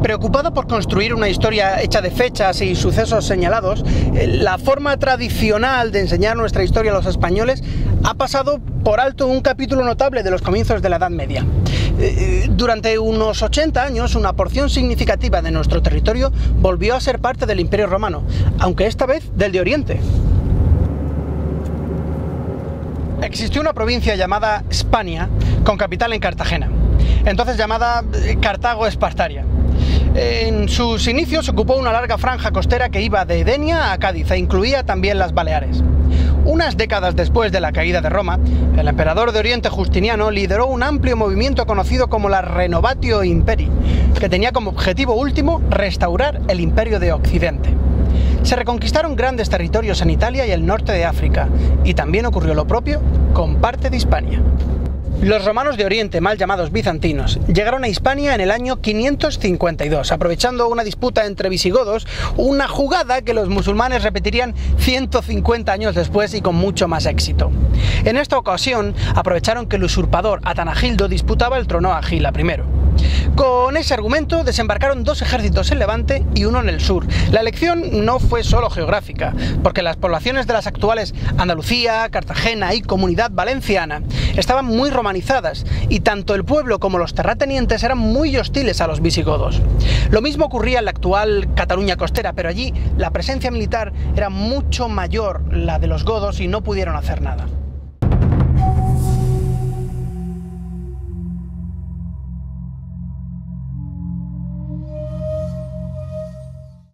Preocupado por construir una historia hecha de fechas y sucesos señalados, la forma tradicional de enseñar nuestra historia a los españoles ha pasado por alto un capítulo notable de los comienzos de la Edad Media. Durante unos 80 años, una porción significativa de nuestro territorio volvió a ser parte del Imperio Romano, aunque esta vez del de Oriente. Existió una provincia llamada Hispania, con capital en Cartagena, entonces llamada Cartago Espartaria. En sus inicios ocupó una larga franja costera que iba de Edenia a Cádiz e incluía también las Baleares. Unas décadas después de la caída de Roma, el emperador de Oriente Justiniano lideró un amplio movimiento conocido como la Renovatio Imperii, que tenía como objetivo último restaurar el Imperio de Occidente. Se reconquistaron grandes territorios en Italia y el norte de África, y también ocurrió lo propio con parte de Hispania. Los romanos de Oriente, mal llamados bizantinos, llegaron a Hispania en el año 552, aprovechando una disputa entre visigodos, una jugada que los musulmanes repetirían 150 años después y con mucho más éxito. En esta ocasión, aprovecharon que el usurpador Atanagildo disputaba el trono a Gila I. Con ese argumento desembarcaron dos ejércitos en Levante y uno en el sur. La elección no fue solo geográfica, porque las poblaciones de las actuales Andalucía, Cartagena y Comunidad Valenciana estaban muy romanizadas y tanto el pueblo como los terratenientes eran muy hostiles a los visigodos. Lo mismo ocurría en la actual Cataluña costera, pero allí la presencia militar era mucho mayor, la de los godos, y no pudieron hacer nada.